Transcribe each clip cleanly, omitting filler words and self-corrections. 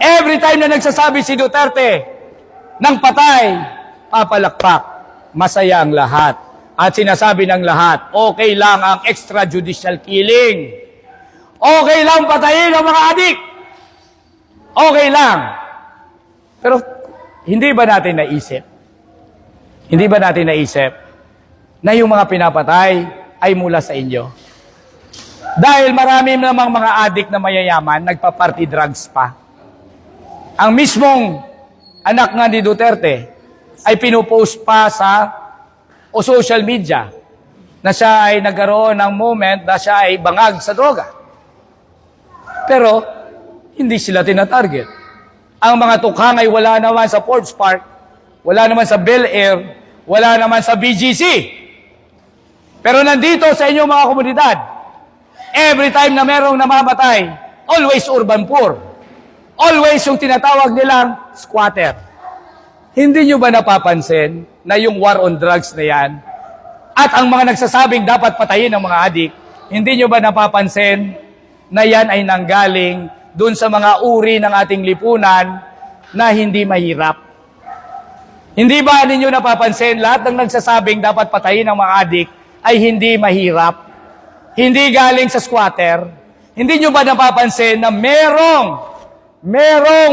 Every time na nagsasabi si Duterte ng patay, papalakpak, masaya ang lahat. At sinasabi ng lahat, okay lang ang extrajudicial killing. Okay lang patayin ang mga adik. Okay lang. Pero hindi ba natin naisip? Hindi ba natin naisip na yung mga pinapatay ay mula sa inyo? Dahil marami namang mga adik na mayayaman, nagpa-party drugs pa. Ang mismong anak nga ni Duterte ay pinupost pa sa social media na siya ay nagkaroon ng moment na siya ay bangag sa droga. Pero hindi sila tinatarget. Ang mga tukhang ay wala naman sa Forbes Park, wala naman sa Bel Air, wala naman sa BGC. Pero nandito sa inyong mga komunidad, every time na merong namamatay, always urban poor. Always yung tinatawag nilang squatter. Hindi nyo ba napapansin na yung war on drugs na yan, at ang mga nagsasabing dapat patayin ng mga adik, hindi nyo ba napapansin na yan ay nanggaling dun sa mga uri ng ating lipunan na hindi mahirap? Hindi ba ninyo napapansin lahat ng nagsasabing dapat patayin ng mga adik ay hindi mahirap? Hindi galing sa squatter? Hindi nyo ba napapansin na merong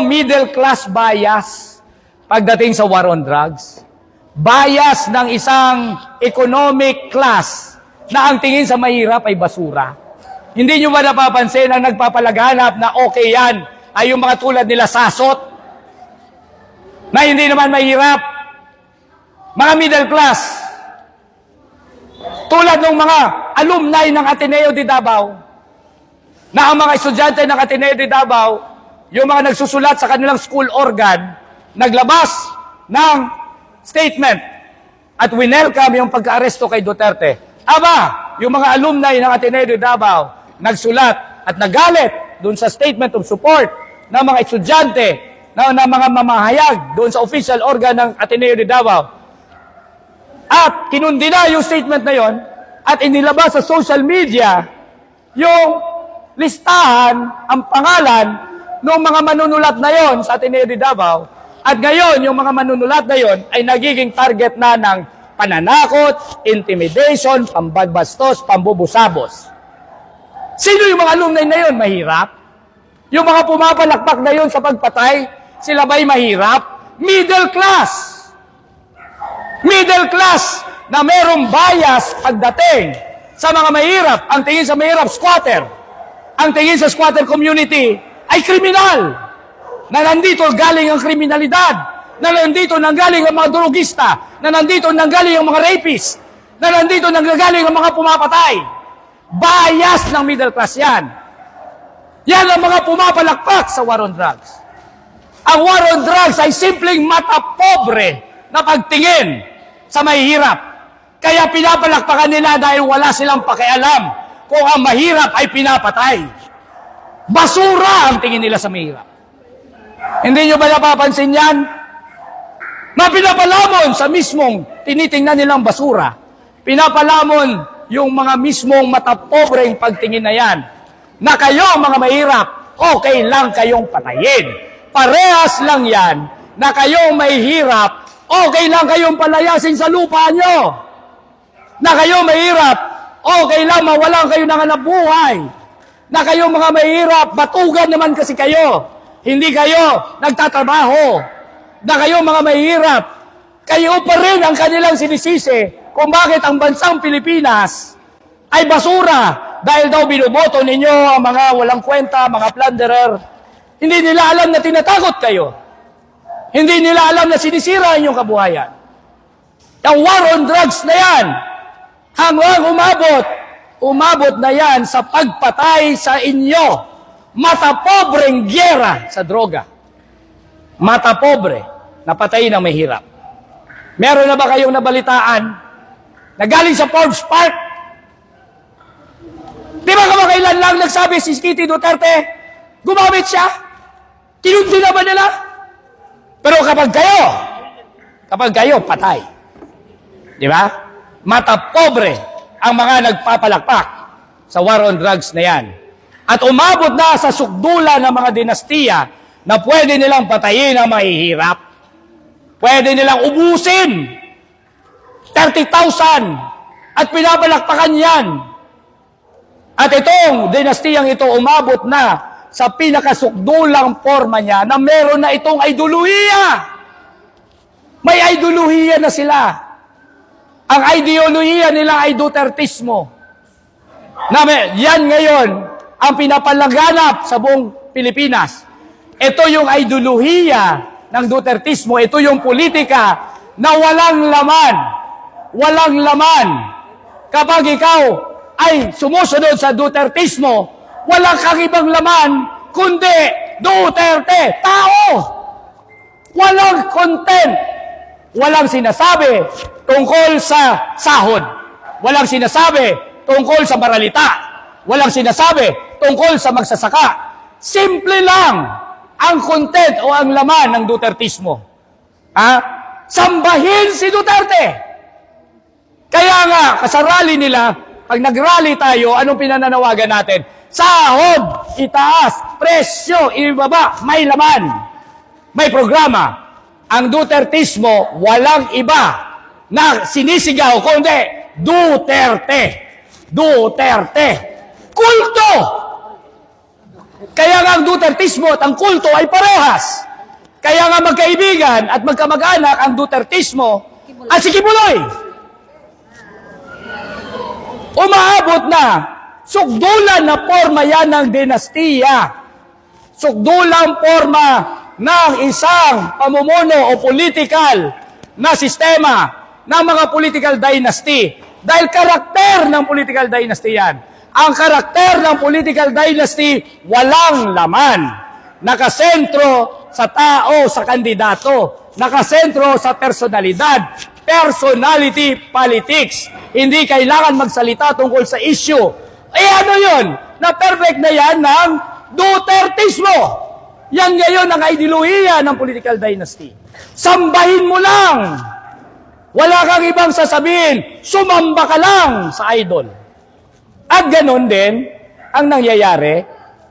middle class bias pagdating sa war on drugs? Bias ng isang economic class na ang tingin sa mahirap ay basura. Hindi nyo ba napapansin ang nagpapalaganap na okay yan ay yung mga tulad nila Sasot na hindi naman mahirap? Mga middle class. Tulad ng mga alumni ng Ateneo de Davao na ang mga estudyante ng Ateneo de Davao, yung mga nagsusulat sa kanilang school organ, naglabas ng statement at winelcome yung pagka-aresto kay Duterte. Aba, yung mga alumni ng Ateneo de Davao, nagsulat at nagalit doon sa statement of support ng mga estudyante, na mga mamahayag doon sa official organ ng Ateneo de Davao. At kinundina yung statement na yon at inilabas sa social media yung listahan, ang pangalan ng mga manunulat na yon sa Ateneo de Davao. At ngayon, yung mga manunulat na yon ay nagiging target na ng pananakot, intimidation, pambabastos, pambubusabos. Sino yung mga alumni na yon? Mahirap? Yung mga pumapalakpak na yon sa pagpatay, sila ba'y mahirap? Middle class! Middle class na merong bias pagdating sa mga mahirap. Ang tingin sa mahirap, squatter. Ang tingin sa squatter community ay kriminal. Na nandito galing ang kriminalidad. Na nandito nanggaling ang mga drogista. Na nandito nanggaling ang mga rapist. Na nandito nanggaling ang mga pumapatay. Bias ng middle class yan. Yan ang mga pumapalakpak sa war on drugs. Ang war on drugs ay simpleng mata pobre na pagtingin sa mahihirap. Kaya pinapalakpakan nila dahil wala silang pakialam kung ang mahirap ay pinapatay. Basura ang tingin nila sa mahirap. Hindi nyo ba napapansin yan? Na pinapalamon sa mismong tinitingnan nilang basura. Pinapalamon yung mga mismong matapobreng pagtingin na yan. Na kayo mga mahirap, okay lang kayong patayin. Parehas lang yan na kayong mahihirap, okay lang kayong palayasin sa lupa nyo. Na kayo mahirap, okay lang mawalan kayo ng hanap buhay. Na kayo mga mahirap, batugan naman kasi kayo. Hindi kayo nagtatrabaho. Na kayo mga mahirap, kayo pa rin ang kanilang sinisisi kung bakit ang bansang Pilipinas ay basura dahil daw binuboto ninyo ang mga walang kwenta, mga plunderer. Hindi nila alam na tinatakot kayo. Hindi nila alam na sinisira ang inyong kabuhayan. Ang war on drugs na yan, hanggang umabot na yan sa pagpatay sa inyo. Matapobreng gyera sa droga. Matapobre, napatay ng mahirap. Meron na ba kayong nabalitaan na galing sa Forbes Park? Di ba kamakailan lang nagsabi si Kitty Duterte, gumamit siya? Kinundi na ba nila? Pero kapag kayo, patay. Di ba? Matapobre ang mga nagpapalakpak sa war on drugs na yan. At umabot na sa sukdula ng mga dinastiya na pwede nilang patayin ang mahihirap. Pwede nilang ubusin. 30,000 at pinabalakpakan yan. At itong dinastiyang ito umabot na sa pinakasukdulang forma niya na meron na itong ideolohiya. May ideolohiya na sila. Ang ideolohiya nila ay Dutertismo. Yan ngayon ang pinapalaganap sa buong Pilipinas. Ito yung ideolohiya ng Dutertismo. Ito yung politika na walang laman. Walang laman. Kapag ikaw ay sumusunod sa Dutertismo, walang kang ibang laman, kundi Duterte, tao. Walang content. Walang sinasabi tungkol sa sahod. Walang sinasabi tungkol sa maralita. Walang sinasabi tungkol sa magsasaka. Simple lang ang content o ang laman ng Dutertismo. Sambahin si Duterte. Kaya nga, sa rally nila, pag nag-rally tayo, anong pinananawagan natin? Sahod, itaas, presyo, ibaba, may laman, may programa. Ang Dutertismo, walang iba na sinisigaw, kundi Duterte. Duterte. Kulto! Kaya nga ang Dutertismo at ang kulto ay parehas. Kaya nga magkaibigan at magkamag-anak ang Dutertismo at si Kibuloy. Umaabot na, sukdulan na forma yan ng dinastiya. Sukdulang forma ng isang pamumuno o political na sistema ng mga political dynasty. Dahil karakter ng political dynasty yan. Ang karakter ng political dynasty, walang laman. Nakasentro sa tao, sa kandidato. Nakasentro sa personalidad. Personality politics. Hindi kailangan magsalita tungkol sa issue. Ano yun? Na perfect na yan ng Dutertismo. Yan ngayon ang ideolohiya ng political dynasty. Sambahin mo lang. Wala kang ibang sasabihin. Sumamba ka lang sa idol. At ganon din ang nangyayari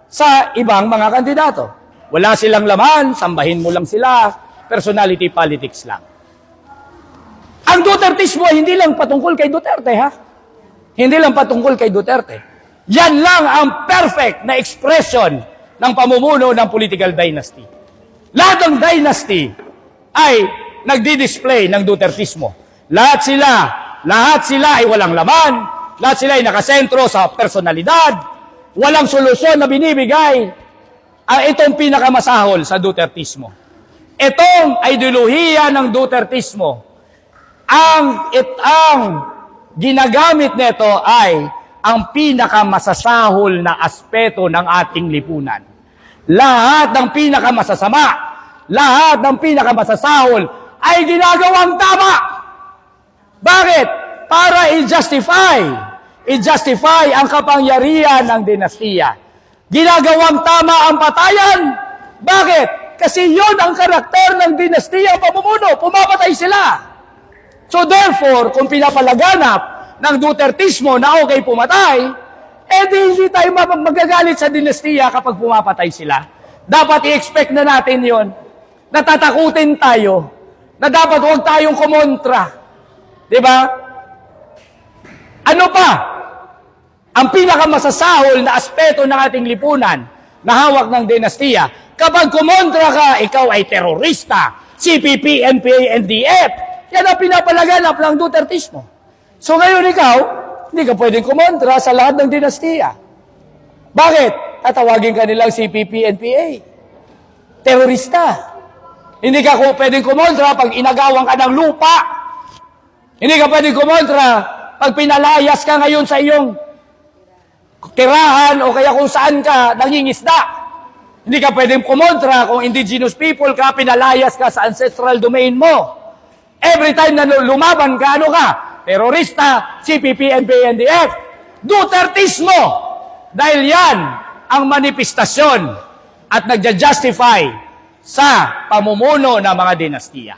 sa ibang mga kandidato. Wala silang laman, sambahin mo lang sila. Personality politics lang. Ang Dutertismo hindi lang patungkol kay Duterte, ha? Hindi lang patungkol kay Duterte. Yan lang ang perfect na expression ng pamumuno ng political dynasty. Lahat ng dynasty ay nagdi-display ng Dutertismo. Lahat sila ay walang laman, lahat sila ay nakasentro sa personalidad, walang solusyon na binibigay. Itong pinakamasahol sa Dutertismo. Itong ideolohiya ng Dutertismo, ang ginagamit nito ay ang pinakamasasahol na aspeto ng ating lipunan. Lahat ng pinakamasasama, lahat ng pinakamasasahol ay ginagawang tama. Bakit? Para i-justify ang kapangyarihan ng dinastiya. Ginagawang tama ang patayan. Bakit? Kasi yun ang karakter ng dinastiya pamumuno. Pumapatay sila. So therefore, kung pinapalaganap ng Dutertismo na okay pumatay, hindi tayo magagalit sa dinastiya kapag pumapatay sila. Dapat i-expect na natin yon. Natatakutin tayo na dapat huwag tayong kumontra. Diba? Ano pa? Ang pinakamasasahol na aspeto ng ating lipunan na hawak ng dinastiya, kapag kumontra ka, ikaw ay terorista, CPP, NPA, NDF, yan ang pinapalaganap ng Dutertismo. So ngayon ikaw, hindi ka pwedeng kumontra sa lahat ng dinastiya. Bakit? Tatawagin ka nilang CPP, NPA. Terorista. Hindi ka pwedeng kumontra pag inagawan ka ng lupa. Hindi ka pwedeng kumontra pag pinalayas ka ngayon sa iyong tirahan o kaya kung saan ka nangingisda. Hindi ka pwedeng kumontra kung indigenous people ka, pinalayas ka sa ancestral domain mo. Every time na lumaban ka, ano ka? Terorista, CPP, NPA, NDF. Dutertismo! Dahil yan ang manifestasyon at nagja-justify sa pamumuno ng mga dinastiya.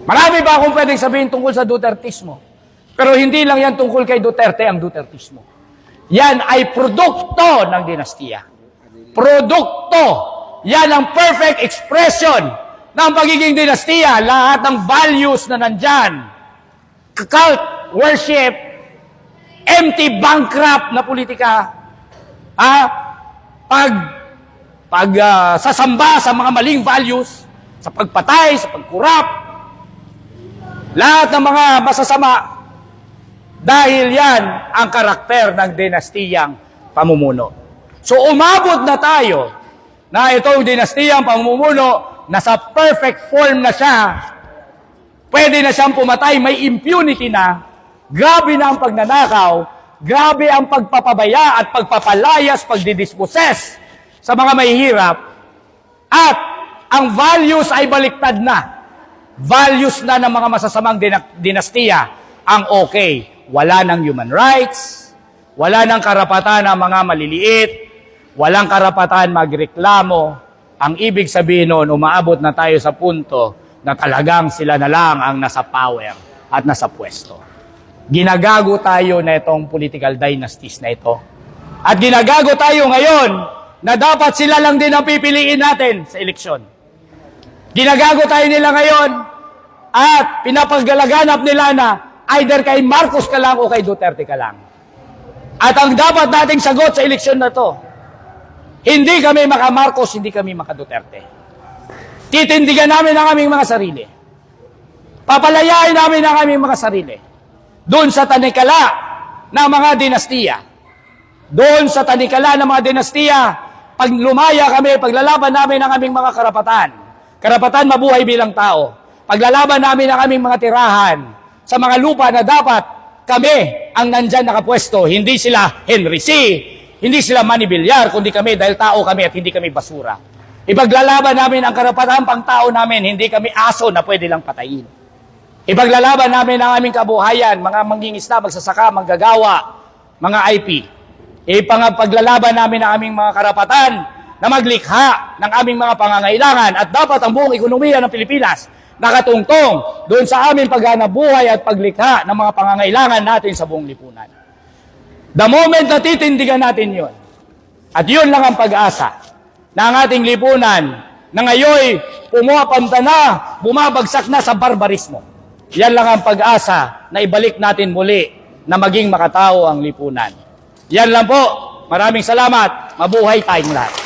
Marami pa akong pwedeng sabihin tungkol sa Dutertismo. Pero hindi lang yan tungkol kay Duterte ang Dutertismo. Yan ay produkto ng dinastiya. Produkto yan ang perfect expression ng pagiging dinastiya. Lahat ng values na nandyan, cult, worship, empty, bankrupt na politika, sasamba sa mga maling values, sa pagpatay, sa pagkurap, lahat ng mga masasama, dahil yan ang karakter ng dinastiyang pamumuno. So umabot na tayo na itong dinastiyang pamumuno, nasa perfect form na siya, pwede na siyang pumatay, may impunity na, grabe na ang pagnanakaw, grabe ang pagpapabaya at pagpapalayas, pagdidisposes sa mga mahihirap, at ang values ay baliktad na. Values na ng mga masasamang dinastiya ang okay. Wala ng human rights, wala ng karapatan ng mga maliliit, walang karapatan magreklamo. Ang ibig sabihin noon, umaabot na tayo sa punto na talagang sila na lang ang nasa power at nasa pwesto. Ginagago tayo na itong political dynasties na ito. At ginagago tayo ngayon na dapat sila lang din ang pipiliin natin sa eleksyon. Ginagago tayo nila ngayon at pinapagalaganap nila na either kay Marcos ka lang o kay Duterte ka lang. At ang dapat nating sagot sa eleksyon na to, hindi kami maka-Marcos, hindi kami maka-Duterte. Titindigan namin ang aming mga sarili. Papalayain namin ang aming mga sarili. Doon sa tanikala ng mga dinastiya. Doon sa tanikala ng mga dinastiya, pag lumaya kami, paglalaban namin ang aming mga karapatan. Karapatan mabuhay bilang tao. Paglalaban namin ang aming mga tirahan sa mga lupa na dapat kami ang nandyan nakapwesto. Hindi sila Henry C., hindi sila Manny Villar, kundi kami dahil tao kami at hindi kami basura. Ipaglalaban namin ang karapatan pang tao namin, hindi kami aso na pwede lang patayin. Ipaglalaban namin ang aming kabuhayan, mga mangingisda, magsasaka, manggagawa, mga IP. Ipaglalaban namin ang aming mga karapatan na maglikha ng aming mga pangangailangan at dapat ang buong ekonomiya ng Pilipinas nakatungtong doon sa aming paghanap buhay at paglikha ng mga pangangailangan natin sa buong lipunan. The moment na titindigan natin yun, at yun lang ang pag-asa na ang ating lipunan na ngayon pumapanta na, bumabagsak na sa barbarismo. Yan lang ang pag-asa na ibalik natin muli na maging makatao ang lipunan. Yan lang po. Maraming salamat. Mabuhay tayong lahat.